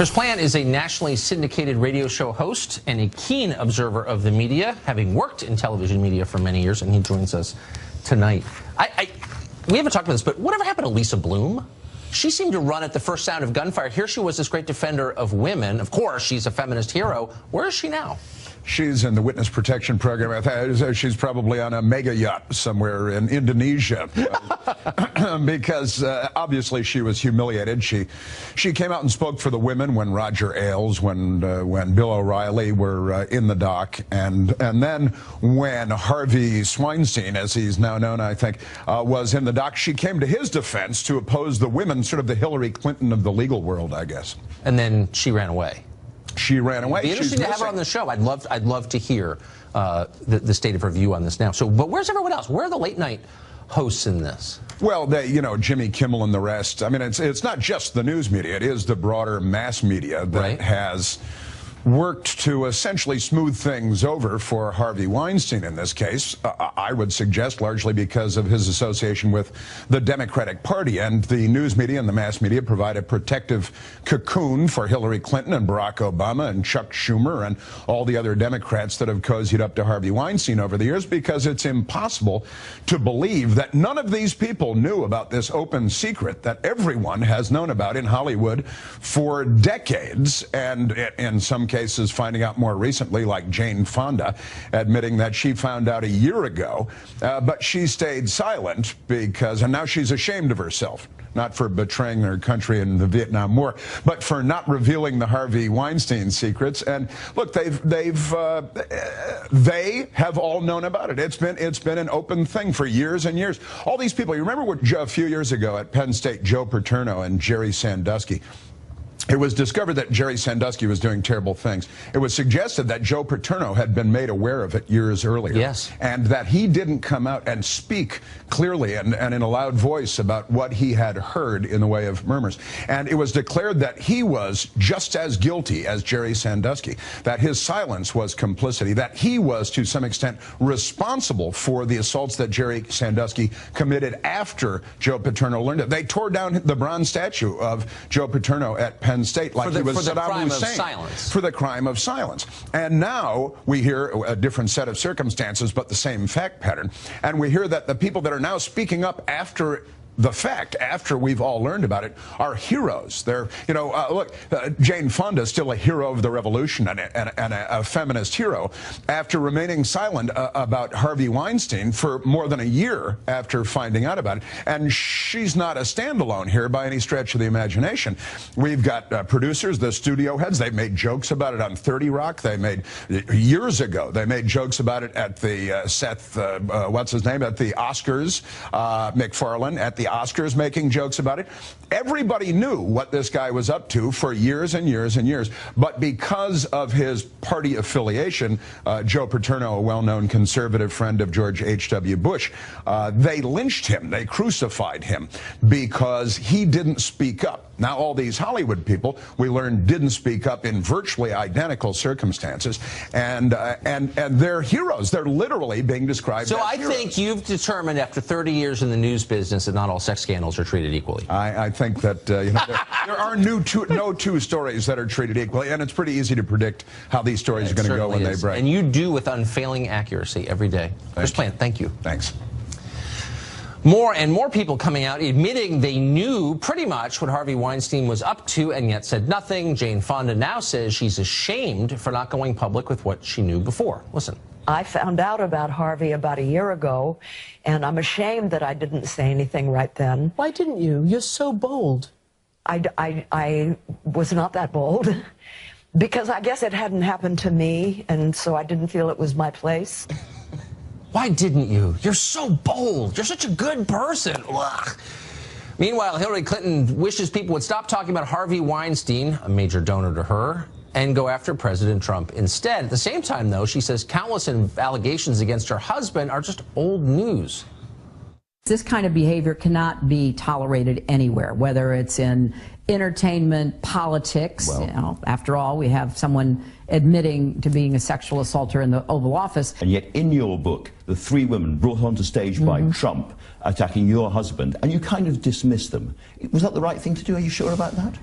Chris Plante is a nationally syndicated radio show host and a keen observer of the media, having worked in television media for many years, and he joins us tonight. We haven't talked about this, but whatever happened to Lisa Bloom? She seemed to run at the first sound of gunfire. Here she was, this great defender of women. Of course, she's a feminist hero. Where is she now? She's in the witness protection program. She's probably on a mega yacht somewhere in Indonesia because obviously she was humiliated. She came out and spoke for the women when Roger Ailes, when Bill O'Reilly were in the dock, and then when Harvey Weinstein, as he's now known, I think, was in the dock. She came to his defense to oppose the women, sort of the Hillary Clinton of the legal world, I guess. And then she ran away. She ran away. It'd be interesting to have her on the show. I'd love to hear the state of her view on this now. So, but where's everyone else? Where are the late night hosts in this? Well, Jimmy Kimmel and the rest. I mean, it's not just the news media. It is the broader mass media that has worked to essentially smooth things over for Harvey Weinstein in this case. I would suggest largely because of his association with the Democratic Party, and the news media and the mass media provide a protective cocoon for Hillary Clinton and Barack Obama and Chuck Schumer and all the other Democrats that have cozied up to Harvey Weinstein over the years, because it's impossible to believe that none of these people knew about this open secret that everyone has known about in Hollywood for decades, and in some cases finding out more recently, like Jane Fonda admitting that she found out a year ago, but she stayed silent because, and now she's ashamed of herself, not for betraying her country in the Vietnam War, but for not revealing the Harvey Weinstein secrets. And look, they have all known about it. It's been an open thing for years and years. All these people, you remember what a few years ago at Penn State, Joe Paterno and Jerry Sandusky, it was discovered that Jerry Sandusky was doing terrible things. It was suggested that Joe Paterno had been made aware of it years earlier. Yes. And that he didn't come out and speak clearly and in a loud voice about what he had heard in the way of murmurs. And it was declared that he was just as guilty as Jerry Sandusky, that his silence was complicity, that he was to some extent responsible for the assaults that Jerry Sandusky committed after Joe Paterno learned it. They tore down the bronze statue of Joe Paterno at Penn State like he was Saddam Hussein for the crime of silence. And now we hear a different set of circumstances, but the same fact pattern. And we hear that the people that are now speaking up after the fact, after we've all learned about it, are heroes. They're, look, Jane Fonda is still a hero of the revolution and a feminist hero after remaining silent about Harvey Weinstein for more than a year after finding out about it. And she's not a standalone here by any stretch of the imagination. We've got producers, the studio heads. They made jokes about it on 30 Rock. They made, years ago, they made jokes about it at the what's his name, at the Oscars, MacFarlane, at the Oscars making jokes about it. Everybody knew what this guy was up to for years and years and years, but because of his party affiliation, Joe Paterno, a well-known conservative friend of George H.W. Bush, they lynched him, they crucified him because he didn't speak up. Now all these Hollywood people, we learned, didn't speak up in virtually identical circumstances, and they're heroes. They're literally being described as heroes. So I think you've determined after 30 years in the news business that not all sex scandals are treated equally. I think that there are no two stories that are treated equally, and it's pretty easy to predict how these stories are going to go when they break. And you do with unfailing accuracy every day. Chris Plante, thank you. Thanks. More and more people coming out admitting they knew pretty much what Harvey Weinstein was up to and yet said nothing. Jane Fonda now says she's ashamed for not going public with what she knew before. Listen. I found out about Harvey about a year ago, and I'm ashamed that I didn't say anything right then. Why didn't you? You're so bold. I was not that bold because I guess it hadn't happened to me, and so I didn't feel it was my place. Why didn't you? You're so bold. You're such a good person. Ugh. Meanwhile, Hillary Clinton wishes people would stop talking about Harvey Weinstein, a major donor to her, and go after President Trump instead. At the same time, though, she says countless allegations against her husband are just old news. This kind of behavior cannot be tolerated anywhere, whether it's in entertainment, politics. Well, after all, we have someone admitting to being a sexual assaulter in the Oval Office. And yet in your book, the three women brought onto stage by Trump attacking your husband, and you kind of dismissed them. Was that the right thing to do? Are you sure about that?